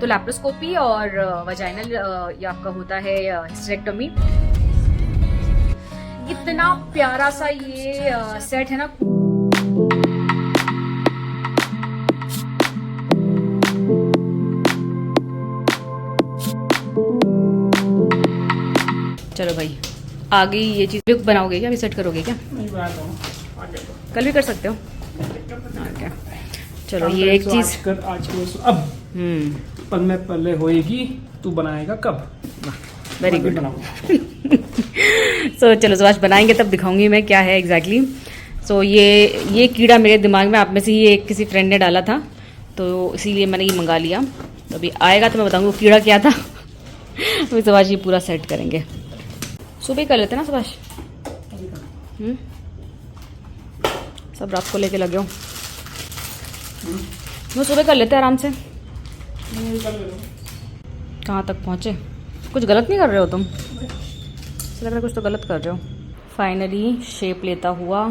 तो लैप्रोस्कोपी और वजाइनल ये आपका होता है हिस्टेरेक्टोमी। इतना प्यारा सा ये सेट है ना। चलो भाई आ गई ये चीज। बनाओगे क्या, अभी सेट करोगे क्या? नहीं बनाता हूँ, कल भी कर सकते हो। क्या चलो ये एक चीज आज के अब पल में पहले होएगी, तू बनाएगा कब? Very good. सो चलो सुभाष बनाएंगे तब दिखाऊंगी मैं क्या है एग्जैक्टली। सो ये कीड़ा मेरे दिमाग में आप में से ही एक किसी फ्रेंड ने डाला था, तो इसीलिए मैंने ये मंगा लिया। तो अभी आएगा तो मैं बताऊंगी वो कीड़ा क्या था। तो सुभाष ये पूरा सेट करेंगे। सुबह कर लेते ना सुभाष। सब रात को लेके लगे हो। वो सुबह कर लेते आराम से। कहाँ तक पहुँचे? कुछ गलत नहीं कर रहे हो तुम? लग रहा है कुछ तो गलत कर रहे हो। फाइनली शेप लेता हुआ।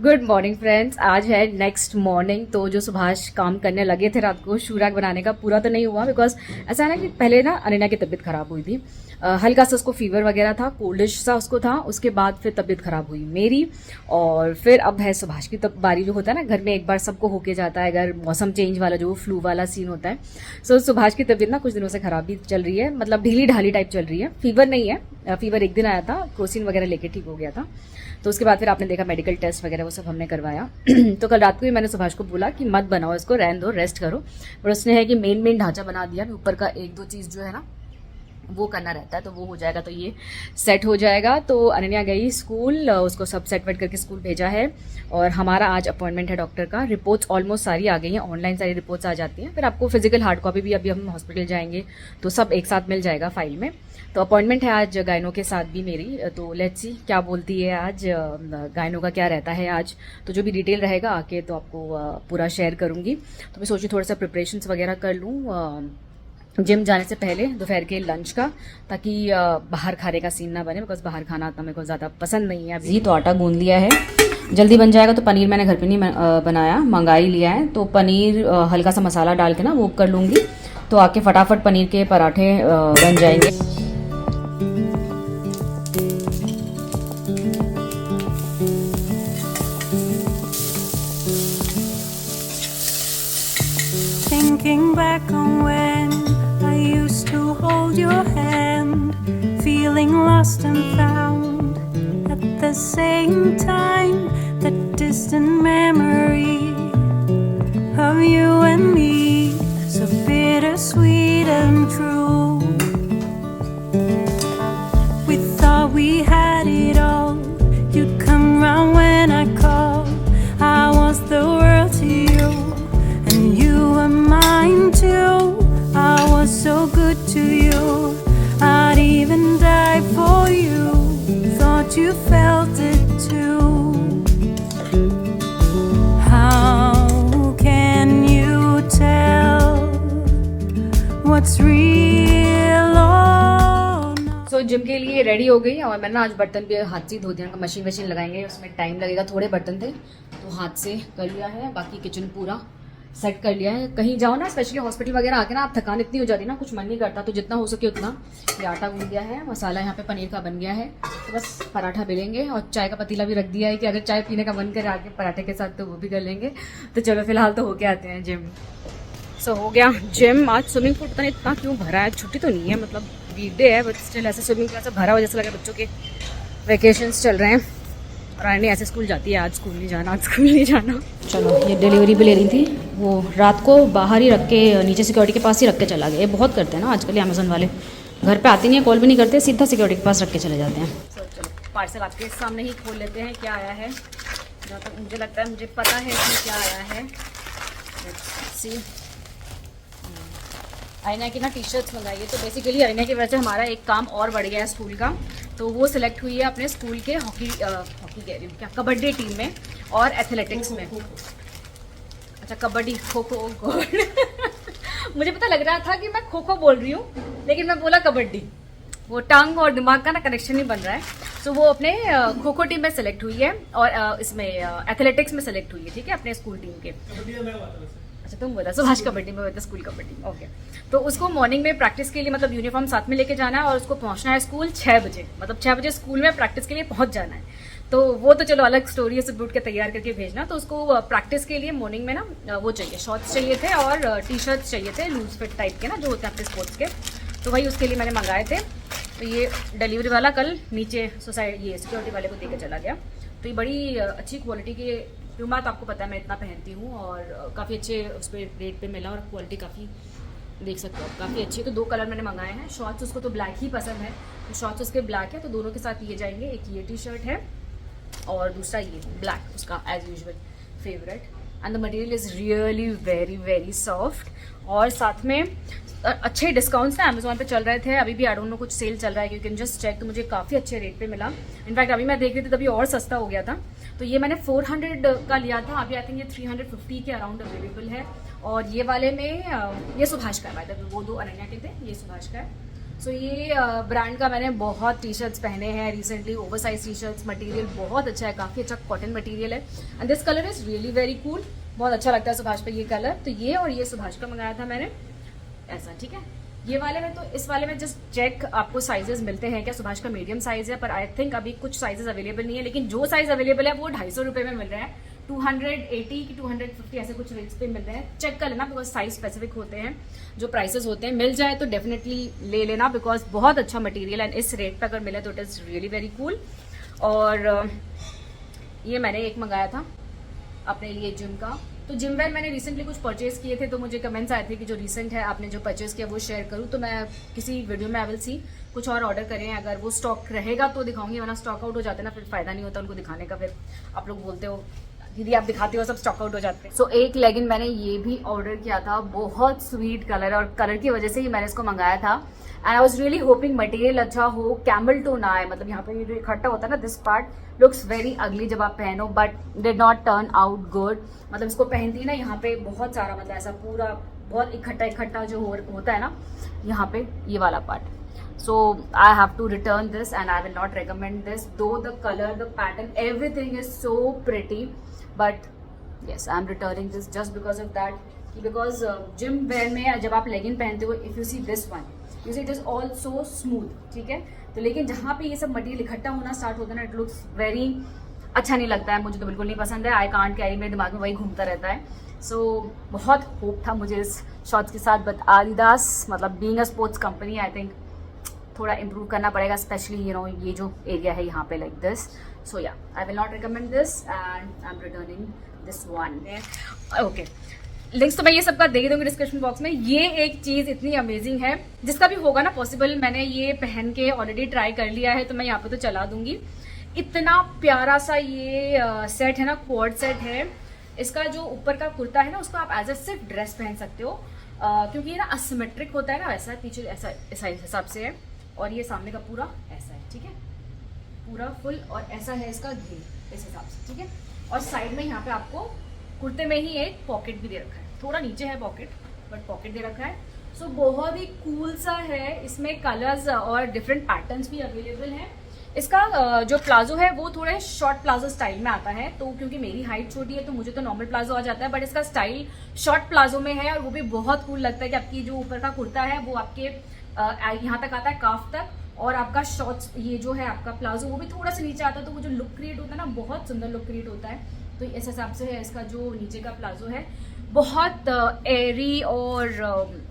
गुड मॉर्निंग फ्रेंड्स, आज है नेक्स्ट मॉर्निंग। तो जो सुभाष काम करने लगे थे रात को शूरैक बनाने का, पूरा तो नहीं हुआ बिकॉज ऐसा है ना कि पहले ना अनन्या की तबीयत खराब हुई थी। हल्का सा उसको फीवर वगैरह था, कोल्डिश सा उसको था। उसके बाद फिर तबीयत खराब हुई मेरी, और फिर अब है सुभाष की बारी। जो होता है ना घर में एक बार सबको होके जाता है, अगर मौसम चेंज वाला जो फ्लू वाला सीन होता है। सो सुभाष की तबीयत ना कुछ दिनों से खराब भी चल रही है, मतलब ढीली ढाली टाइप चल रही है। फीवर नहीं है, फीवर एक दिन आया था, क्रोसिन वगैरह लेके ठीक हो गया था। तो उसके बाद फिर आपने देखा मेडिकल टेस्ट वगैरह वो सब हमने करवाया। तो कल रात को ही मैंने सुभाष को बोला कि मत बनाओ इसको, रहने दो, रेस्ट करो। पर उसने है कि मेन ढांचा बना दिया, ऊपर का एक दो चीज़ जो है ना वो करना रहता है, तो वो हो जाएगा तो ये सेट हो जाएगा। तो अनन्या गई स्कूल, उसको सब सेट वेट करके स्कूल भेजा है। और हमारा आज अपॉइंटमेंट है डॉक्टर का। रिपोर्ट्स ऑलमोस्ट सारी आ गई हैं, ऑनलाइन सारी रिपोर्ट्स आ जाती हैं। फिर आपको फिजिकल हार्ड कॉपी भी अभी हम हॉस्पिटल जाएंगे तो सब एक साथ मिल जाएगा फाइल में। तो अपॉइंटमेंट है आज गायनो के साथ भी मेरी। तो लेट्स सी क्या बोलती है आज, गायनो का क्या रहता है आज। तो जो भी डिटेल रहेगा आके तो आपको पूरा शेयर करूँगी। तो मैं सोची थोड़ा सा प्रिपरेशंस वगैरह कर लूँ जिम जाने से पहले, दोपहर के लंच का, ताकि बाहर खाने का सीन ना बने। बिकॉज बाहर खाना तो मेरे को ज़्यादा पसंद नहीं है अभी। तो आटा गूंद लिया है, जल्दी बन जाएगा। तो पनीर मैंने घर पे नहीं बनाया, मंगा ही लिया है। तो पनीर हल्का सा मसाला डाल के ना वो कर लूँगी, तो आके फटाफट पनीर के पराठे बन जाएंगे। Thinking back on when I used to hold your hand, feeling lost and found at the same time. That distant memory of you and me, so bittersweet and true. We thought we had it all. You'd come round when I called. I was the world to you, and you were mine too. I was so good to you, I'd even die for you. Thought you felt it too. How can you tell what's real or not? So gym के लिए ready हो गई, और मैंने ना आज बर्तन भी हाथ से धो दिया। मशीन वशीन लगाएंगे, उसमें टाइम लगेगा। थोड़े बर्तन थे तो हाथ से कर लिया है, बाकी किचन पूरा सेट कर लिया है। कहीं जाओ ना, स्पेशली हॉस्पिटल वगैरह आके ना, आप थकान इतनी हो जाती है ना, कुछ मन नहीं करता। तो जितना हो सके उतना। ये आटा गूंद दिया है, मसाला यहाँ पे पनीर का बन गया है। तो बस पराठा बेलेंगे, और चाय का पतीला भी रख दिया है कि अगर चाय पीने का मन करे आके पराठे के साथ तो वो भी कर लेंगे। तो चलो फिलहाल तो होके आते हैं जिम। सो हो गया जिम। आज स्विमिंग पूल पता नहीं इतना क्यों भरा है, छुट्टी तो नहीं है, मतलब वीकडे है, बट स्टिल ऐसे स्विमिंग पूल ऐसा भरा हुआ जैसा लगा बच्चों के वेकेशंस चल रहे हैं। और आने ऐसे स्कूल जाती है, आज स्कूल नहीं जाना, आज स्कूल नहीं जाना। चलो ये डिलीवरी भी ले रही थी, वो रात को बाहर ही रख के, नीचे सिक्योरिटी के पास ही रख के चला गया। ये बहुत करते हैं ना आजकल अमेजोन वाले, घर पे आते नहीं है, कॉल भी नहीं करते, सीधा सिक्योरिटी के पास रख के चले जाते हैं। चलो पार्सल आपके सामने ही खोल लेते हैं क्या आया है। जहाँ तक मुझे लगता है, मुझे पता है कि क्या आया है। सी आईना की ना टी शर्ट्स मंगाई है। तो बेसिकली आईना की वजह से हमारा एक काम और बढ़ गया है स्कूल का। तो वो सिलेक्ट हुई है अपने स्कूल के हॉकी कह रही हूँ क्या, कबड्डी टीम में और एथलेटिक्स में। अच्छा कबड्डी, खो खो, गॉड मुझे पता लग रहा था कि मैं खो खो बोल रही हूँ, लेकिन मैं बोला कबड्डी। वो टंग और दिमाग का ना कनेक्शन नहीं बन रहा है। सो वो अपने खो खो टीम में सेलेक्ट हुई है और इसमें एथलेटिक्स में सेलेक्ट हुई है, ठीक है, अपने स्कूल टीम के। अच्छा तुम बोला सुभाष कबड्डी में होता, स्कूल कबड्डी, ओके। तो उसको मॉर्निंग में प्रैक्टिस के लिए मतलब यूनिफॉर्म साथ में लेके जाना है और उसको पहुंचना है स्कूल 6 बजे, मतलब 6 बजे स्कूल में प्रैक्टिस के लिए पहुंच जाना है। तो वो तो चलो अलग स्टोरी है, सब उठ के तैयार करके भेजना। तो उसको प्रैक्टिस के लिए मॉर्निंग में ना वो चाहिए, शॉर्ट्स चाहिए थे और टी शर्ट्स चाहिए थे लूज फिट टाइप के ना, जो होते हैं अपने स्पोर्ट्स के। तो वही उसके लिए मैंने मंगाए थे। तो ये डिलीवरी वाला कल नीचे सोसाइटी ये सिक्योरिटी वाले को देकर चला गया। तो ये बड़ी अच्छी क्वालिटी के प्यूमा, तो आपको पता है मैं इतना पहनती हूँ और काफ़ी अच्छे उस पर रेट पे मिला और क्वालिटी काफ़ी देख सकते हो काफ़ी अच्छी है। तो 2 कलर मैंने मंगाए हैं। शॉर्ट्स उसको तो ब्लैक ही पसंद है, तो शॉर्ट्स उसके ब्लैक है, तो दोनों के साथ ये जाएंगे। एक ये टी शर्ट है और दूसरा ये ब्लैक, उसका as usual favourite. And the material is really very very soft. और साथ में अच्छे डिस्काउंट्स ना अमेजोन पे चल रहे थे, अभी भी आई डोंट नो कुछ सेल चल रहा है, यू कैन जस्ट चेक। तो मुझे काफ़ी अच्छे रेट पे मिला। इनफैक्ट अभी मैं देख रही थी तभी और सस्ता हो गया था। तो ये मैंने 400 का लिया था, अभी आई थिंक ये 350 के अराउंड अवेलेबल है। और ये वाले में ये सुभाष का है, वो 2 अनन्या के थे, ये सुभाष का है। सो ये ब्रांड का मैंने बहुत टी शर्ट्स पहने हैं recently, oversize T shirts. Material बहुत अच्छा है, काफ़ी अच्छा कॉटन मटेरियल है। And this colour is really very cool, बहुत अच्छा लगता है सुभाष पे ये कलर। तो ये और ये सुभाष का मंगाया था मैंने ऐसा, ठीक है। ये वाले में तो इस वाले में जस्ट चेक आपको साइजेस मिलते हैं क्या। सुभाष का मीडियम साइज है, पर आई थिंक अभी कुछ साइजेस अवेलेबल नहीं है, लेकिन जो साइज अवेलेबल है वो 250 रुपये में मिल रहा है। 280 की 250 ऐसे कुछ रेट्स पे मिल रहे हैं। चेक कर लेना, बिकॉज साइज स्पेसिफिक होते हैं जो प्राइसेस होते हैं। मिल जाए तो डेफिनेटली ले लेना, बिकॉज बहुत अच्छा मटेरियल है। इस रेट पे अगर मिले तो it is really very cool. और ये मैंने एक मंगाया था अपने लिए जिम का। तो जिम वेयर मैंने रिसेंटली कुछ परचेज किए थे, तो मुझे कमेंट्स आए थे कि जो रिसेंट है आपने जो परचेज किया वो शेयर करूँ। तो मैं किसी वीडियो में आई विल सी कुछ और ऑर्डर करें, अगर वो स्टॉक रहेगा तो दिखाऊंगी, वरना स्टॉक आउट हो जाते हैं ना, फिर फायदा नहीं होता उनको दिखाने का। फिर आप लोग बोलते हो दीदी आप दिखाते हो सब स्टॉक आउट हो जाते हैं। सो एक लेगिन मैंने ये भी ऑर्डर किया था, बहुत स्वीट कलर है और कलर की वजह से ही मैंने इसको मंगाया था। And I was really hoping material अच्छा हो, कैमल टोन आए, मतलब यहाँ पे ये जो इकट्ठा होता है ना, this part looks very ugly जब आप पहनो, but did not turn out good. मतलब इसको पहनती ना यहाँ पे बहुत सारा, मतलब ऐसा पूरा बहुत इकट्ठा जो होता है ना यहाँ पे, ये वाला part. So I have to return this and I will not recommend this, though the color, the pattern, everything is so pretty, but yes I am returning this just because of that, because gym wear में जब आप लेगिन पहनते हो, if you see this one, you see it is all so smooth, ठीक है। तो लेकिन जहाँ पे ये सब मटेरियल इकट्ठा होना स्टार्ट होता है ना, it looks very अच्छा नहीं लगता है, मुझे तो बिल्कुल नहीं पसंद है। आई कांट कैरी, मेरे दिमाग में वही घूमता रहता है। सो बहुत होप था मुझे इस शॉर्ट्स के साथ, बट आदिदास मतलब being a sports company I think थोड़ा इम्प्रूव करना पड़ेगा, स्पेशली यू नो ये जो एरिया है यहाँ पे like this. So yeah I will not recommend this and I am returning this one. Okay, links तो मैं ये सबका दे दूंगी डिस्क्रिप्शन बॉक्स में। ये एक चीज़ इतनी अमेजिंग है, जिसका भी होगा ना पॉसिबल, मैंने ये पहन के ऑलरेडी ट्राई कर लिया है, तो मैं यहाँ पे तो चला दूंगी। इतना प्यारा सा ये सेट है ना, क्वाड सेट है। इसका जो ऊपर का कुर्ता है ना, उसको आप एज ए सिर्फ ड्रेस पहन सकते हो, क्योंकि ये ना असिमेट्रिक होता है ना, वैसा पीछे ऐसा इस हिसाब से है, और ये सामने का पूरा ऐसा है, ठीक है, पूरा फुल, और ऐसा है इसका घेर इस हिसाब से, ठीक है। और साइड में यहाँ पे आपको कुर्ते में ही एक पॉकेट भी दे रखा है, थोड़ा नीचे है पॉकेट, बट पॉकेट दे रखा है। सो बहुत ही कूल सा है। इसमें कलर्स और डिफरेंट पैटर्न्स भी अवेलेबल हैं। इसका जो प्लाजो है वो थोड़े शॉर्ट प्लाजो स्टाइल में आता है, तो क्योंकि मेरी हाइट छोटी है तो मुझे तो नॉर्मल प्लाजो आ जाता है, बट इसका स्टाइल शॉर्ट प्लाजो में है, और वो भी बहुत कूल लगता है कि आपकी जो ऊपर का कुर्ता है वो आपके यहाँ तक आता है, काफ तक, और आपका शॉर्ट्स ये जो है आपका प्लाजो वो भी थोड़ा सा नीचे आता है, तो वो जो लुक क्रिएट होता है ना, बहुत सुंदर लुक क्रिएट होता है। तो इस हिसाब से है इसका जो नीचे का प्लाजो है, बहुत एयरी और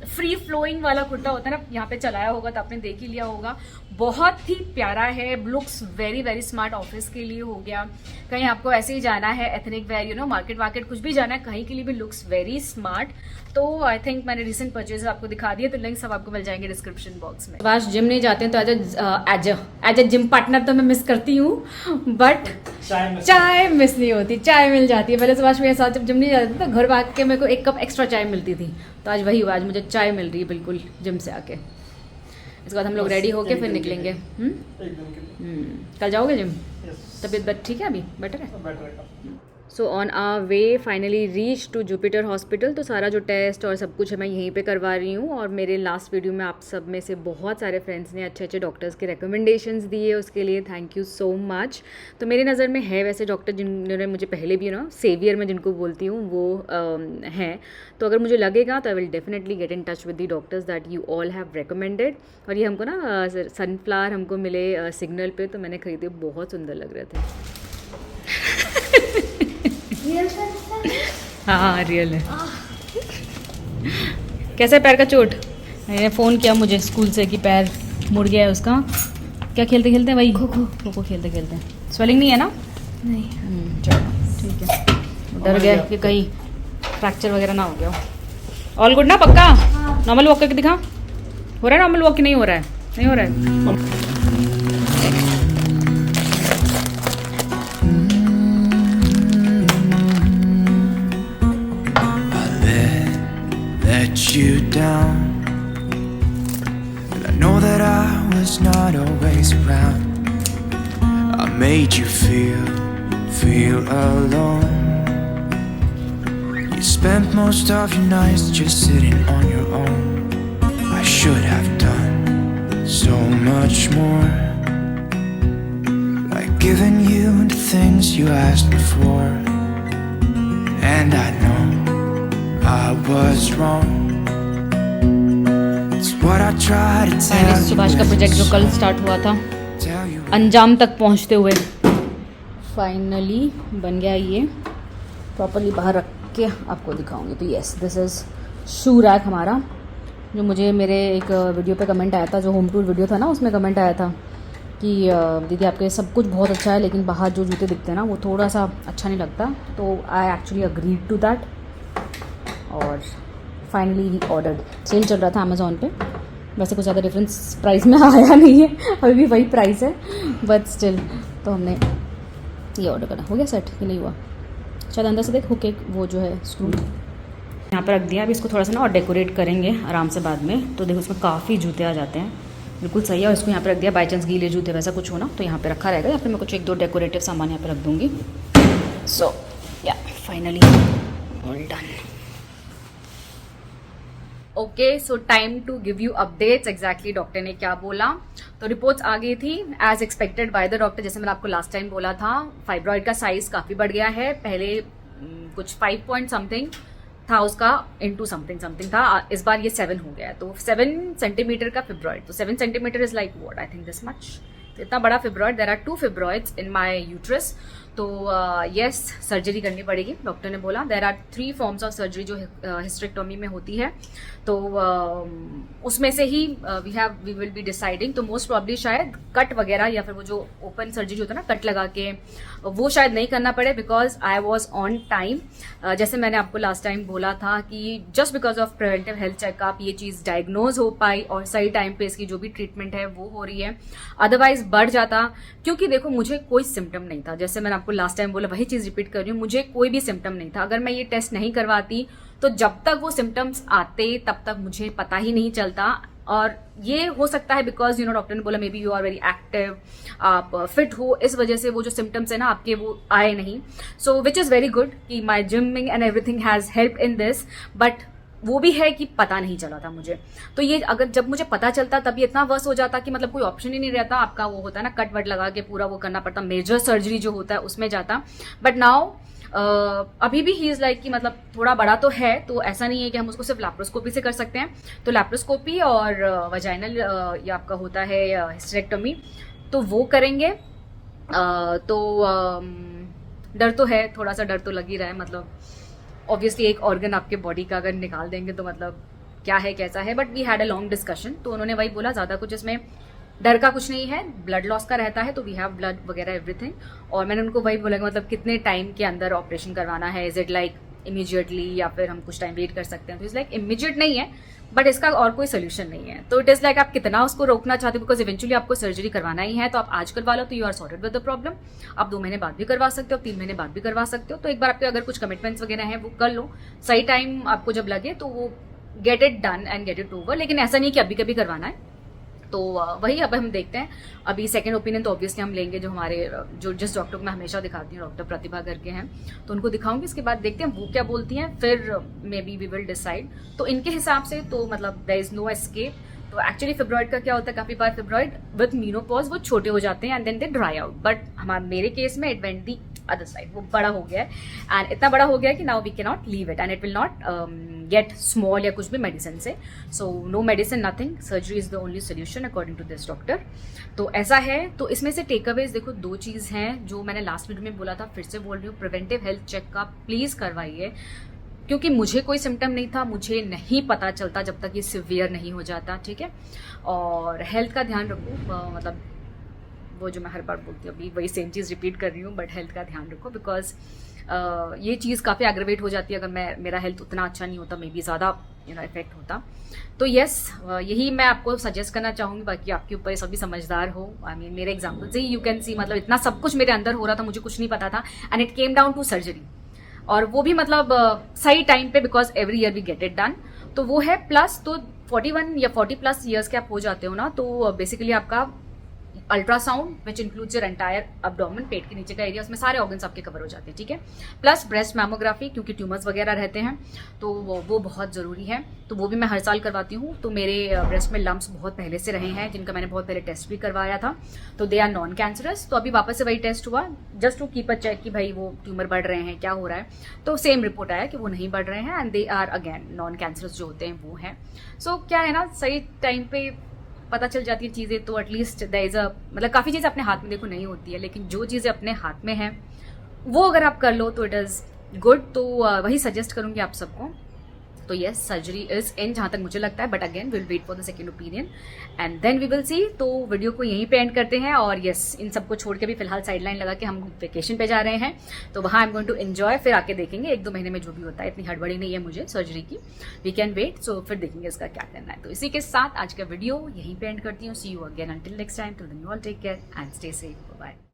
फ्री फ्लोइंग वाला कुर्ता होता है ना, यहाँ पे चलाया होगा तो आपने देख ही लिया होगा। बहुत ही प्यारा है, looks very very smart, office के लिए हो गया, कहीं आपको ऐसे ही जाना है ethnic wear, you know market वार्केट कुछ भी जाना है, कहीं के लिए भी लुक्स वेरी स्मार्ट। तो आई थिंक मैंने रिसेंट परचेज आपको दिखा दिए, तो लिंक सब आपको मिल जाएंगे डिस्क्रिप्शन बॉक्स में। बस जिम नहीं जाते हैं तो एज अ जिम पार्टनर तो मैं मिस करती हूँ, बट चाय मिस नहीं होती, चाय मिल जाती है। पहले सुभाष मेरे साथ जब जिम नहीं जाते थे तो घर भाग के मेरे को 1 कप एक्स्ट्रा चाय मिलती थी, तो आज वही हुआ, आज मुझे चाय मिल रही है बिल्कुल जिम से आके। इसके बाद हम लोग रेडी होके फिर निकलेंगे। कल जाओगे जिम? तबीयत ठीक है, अभी बेटर है? So on our way finally reach to Jupiter hospital. तो सारा जो टेस्ट और सब कुछ है मैं यहीं पे करवा रही हूँ। और मेरे लास्ट वीडियो में आप सब में से बहुत सारे फ्रेंड्स ने अच्छे अच्छे डॉक्टर्स के रिकमेंडेशंस दिए, उसके लिए थैंक यू सो मच। तो मेरी नज़र में है वैसे डॉक्टर जिन्होंने मुझे पहले भी सेवियर में जिनको बोलती हूँ वो हैं। तो अगर मुझे लगेगा तो I will definitely get in touch with the doctors that you all have recommended. और ये हमको ना सनफ्लावर हमको मिले सिग्नल पे, तो मैंने खरीदे, बहुत सुंदर लग रहे थे। हाँ रियल है। कैसा है पैर का चोट? मैंने फ़ोन किया मुझे स्कूल से कि पैर मुड़ गया है उसका। क्या खेलते खेलते हैं भाई? खो खो खेलते खेलते हैं। स्वेलिंग नहीं है ना? नहीं। चलो ठीक है। डर गया कि कहीं फ्रैक्चर वगैरह ना हो गया हो। ऑल गुड ना? पक्का? नॉर्मल वॉक करके दिखा। हो रहा है नॉर्मल वॉक कि नहीं हो रहा है? नहीं हो रहा है। You down, and I know that I was not always around. I made you feel alone. You spent most of your nights just sitting on your own. I should have done so much more, like giving you the things you asked me for. And I know I was wrong. Subhash का project जो कल start हुआ था अंजाम तक पहुंचते हुए finally बन गया। ये प्रॉपरली बाहर रख के आपको दिखाऊंगी। तो yes, this is shoe rack हमारा, जो मुझे मेरे एक वीडियो पे कमेंट आया था, जो होम टूर वीडियो था ना, उसमें कमेंट आया था कि दीदी आपके सब कुछ बहुत अच्छा है लेकिन बाहर जो जूते दिखते हैं ना वो थोड़ा सा अच्छा नहीं लगता। तो I actually agreed to that और फाइनली वी ऑर्डर्ड। सेल चल रहा था अमेज़ॉन पे। वैसे कुछ ज़्यादा डिफरेंस प्राइस में आया नहीं है, अभी भी वही प्राइस है, बट स्टिल तो हमने ये ऑर्डर करा। हो गया सेट कि नहीं हुआ? शायद अंदर से देख हुक एक वो जो है स्क्रू यहाँ पर रख दिया। अभी इसको थोड़ा सा ना और डेकोरेट करेंगे आराम से बाद में। तो देखो इसमें काफ़ी जूते आ जाते हैं, बिल्कुल सही है। और इसको यहाँ पर रख दिया, बाई चांस गीले जूते वैसा कुछ हो ना तो यहाँ पर रखा रहेगा, या फिर मैं कुछ एक दो डेकोरेटिव सामान यहाँ पर रख दूँगी। सो या finally all done. Okay, so time to give you updates. Exactly doctor ने क्या बोला। तो रिपोर्ट्स आ गई थी as expected by the doctor. जैसे मैंने आपको लास्ट टाइम बोला था, फाइब्रॉइड का साइज काफ़ी बढ़ गया है। पहले कुछ 5 पॉइंट समथिंग था उसका, इंटू समथिंग था। इस बार ये 7 हो गया है। तो 7 सेंटीमीटर का फिब्रॉइड, तो 7 centimetre is like what, I think this much. इतना बड़ा fibroid, there are 2 fibroids in my uterus. तो यस, सर्जरी करनी पड़ेगी डॉक्टर ने बोला। There are 3 forms of surgery जो हिस्टेरेक्टोमी में होती है। तो उसमें से ही वी विल बी डिसाइडिंग। तो मोस्ट प्रॉब्ली शायद कट वगैरह या फिर वो जो ओपन सर्जरी होता है ना कट लगा के, वो शायद नहीं करना पड़े, because I was on time. जैसे मैंने आपको लास्ट टाइम बोला था कि just because of preventive health checkup ये चीज़ डायग्नोज हो पाई और सही टाइम पे इसकी जो भी ट्रीटमेंट है वो हो रही है। अदरवाइज बढ़ जाता, क्योंकि देखो मुझे कोई सिम्टम नहीं था। जैसे मैंने आपको लास्ट टाइम बोला, वही चीज़ रिपीट कर रही हूँ, मुझे कोई भी सिम्टम नहीं था। अगर मैं ये टेस्ट नहीं करवाती तो जब तक वो सिम्टम्स आते तब तक मुझे पता ही नहीं चलता। और ये हो सकता है बिकॉज डॉक्टर ने बोला may be you are very active, आप फिट हो, इस वजह से वो जो सिम्टम्स है ना आपके वो आए नहीं। So which is very good कि my gymming and everything has help in this. But वो भी है कि पता नहीं चला था मुझे। तो ये अगर जब मुझे पता चलता तब ये इतना वर्स हो जाता कि मतलब कोई ऑप्शन ही नहीं रहता। आपका वो होता है ना कट वट लगा के पूरा वो करना पड़ता, मेजर सर्जरी जो होता है उसमें जाता। बट नाउ अभी भी ही इज़ लाइक कि मतलब थोड़ा बड़ा तो है, तो ऐसा नहीं है कि हम उसको सिर्फ लैप्रोस्कोपी से कर सकते हैं। तो लैप्रोस्कोपी और वजाइनल ये आपका होता है हिस्टेरेक्टोमी, तो वो करेंगे। तो डर तो है, थोड़ा सा डर तो लग ही रहा है। मतलब ऑब्वियसली एक ऑर्गन आपके बॉडी का अगर निकाल देंगे तो मतलब क्या है कैसा है। But we had a long discussion, तो उन्होंने वही बोला ज़्यादा कुछ इसमें डर का कुछ नहीं है, ब्लड लॉस का रहता है, तो वी हैव ब्लड वगैरह एवरीथिंग। और मैंने उनको वही बोला कि मतलब कितने टाइम के अंदर ऑपरेशन करवाना है, इज इट लाइक इमीडिएटली या फिर हम कुछ टाइम वेट कर सकते हैं। तो इज लाइक इमीडिएट नहीं है, बट इसका और कोई सोल्यूशन नहीं है। तो इट इज़ लाइक आप कितना उसको रोकना चाहते हो, बिकॉज इवेंचुअली आपको सर्जरी करवाना ही है। तो आप आज करवा लो तो you are sorted with the problem. आप 2 महीने बाद भी करवा सकते हो, 3 महीने बाद भी करवा सकते हो। तो एक बार आपके अगर कुछ कमिटमेंट्स वगैरह हैं वो कर लो, सही टाइम आपको जब लगे तो वो gate it done and get it over. लेकिन ऐसा नहीं कि अभी कभी करवाना है, तो वही अब हम देखते हैं। अभी सेकंड ओपिनियन तो ऑब्वियसली हम लेंगे, जो हमारे जो जिस डॉक्टर को मैं हमेशा दिखाती हूँ, डॉक्टर प्रतिभा करके हैं, तो उनको दिखाऊंगी। इसके बाद देखते हैं वो क्या बोलती हैं, फिर may be we will decide. तो इनके हिसाब से तो मतलब देयर इज नो एस्केप। तो एक्चुअली फिब्रॉइड का क्या होता है, काफी बार फिब्रॉइड विद मीनोपॉज वो छोटे हो जाते हैं and then they dry out, but मेरे केस में it went the other side, वो बड़ा हो गया है एंड इतना बड़ा हो गया है कि now we can not leave it and it will not get small या कुछ भी मेडिसिन से। So no medicine, nothing, surgery is the only solution according to this doctor. तो ऐसा है। तो इसमें से टेक अवेज देखो, 2 चीज़ हैं जो मैंने लास्ट वीडियो में बोला था, फिर से बोल रही हूँ, प्रिवेंटिव हेल्थ चेकअप प्लीज़ करवाइए, क्योंकि मुझे कोई सिम्टम नहीं था, मुझे नहीं पता चलता जब तक ये सिवियर नहीं हो जाता, ठीक है। और हेल्थ का ध्यान रखो, मतलब वो जो मैं हर बार बोलती हूँ, अभी वही सेम चीज़ रिपीट कर रही हूँ, बट हेल्थ का ध्यान रखो, बिकॉज ये चीज़ काफ़ी एग्रेवेट हो जाती है अगर मेरा हेल्थ उतना अच्छा नहीं होता, मे बी ज़्यादा इफेक्ट होता। तो यस, यही मैं आपको सजेस्ट करना चाहूँगी, बाकी आपके ऊपर सभी समझदार हो। आई मीन मेरे एग्जाम्पल से ही यू कैन सी, मतलब इतना सब कुछ मेरे अंदर हो रहा था, मुझे कुछ नहीं पता था and it came down to surgery, और वो भी मतलब सही टाइम पे, because every year we get it done. तो वो है प्लस, तो 41 या 40+ ईयर्स के आप हो जाते हो ना, तो बेसिकली आपका ultrasound which includes your entire abdomen, पेट के नीचे का एरिया, उसमें सारे ऑर्गन्स आपके कवर हो जाते हैं, ठीक है। प्लस ब्रेस्ट मैमोग्राफी, क्योंकि ट्यूमर्स वगैरह रहते हैं, तो वो बहुत ज़रूरी है, तो वो भी मैं हर साल करवाती हूँ। तो मेरे ब्रेस्ट में लम्प्स बहुत पहले से रहे हैं, जिनका मैंने बहुत पहले टेस्ट भी करवाया था, तो दे आर नॉन कैंसरस। तो अभी वापस से वही टेस्ट हुआ, just to keep a check कि भाई वो ट्यूमर बढ़ रहे हैं, क्या हो रहा है, तो सेम रिपोर्ट आया कि वो नहीं बढ़ रहे हैं and they are again non cancerous जो होते हैं वो हैं। सो क्या है ना, सही टाइम पे पता चल जाती है चीज़ें, तो एटलीस्ट देयर इज अ, मतलब काफ़ी चीज़ें अपने हाथ में देखो नहीं होती है, लेकिन जो चीज़ें अपने हाथ में हैं वो अगर आप कर लो तो इट इज़ गुड। तो वही सजेस्ट करूँगी आप सबको। तो यस, सर्जरी इज इन, जहाँ तक मुझे लगता है, but again will wait for the second opinion and then we will see. तो वीडियो को यहीं पे एंड करते हैं, और यस, इन सबको छोड़ के भी फिलहाल साइडलाइन लगा के हम वेकेशन पे जा रहे हैं, तो वहाँ I am going to enjoy, फिर आके देखेंगे 1-2 महीने में जो भी होता है, इतनी हड़बड़ी नहीं है मुझे सर्जरी की, वी कैन वेट। सो फिर देखेंगे इसका क्या करना है। तो इसी के साथ आज का वीडियो यहीं पे एंड करती हूँ। See you again until next time, till then you all take care and stay safe, bye.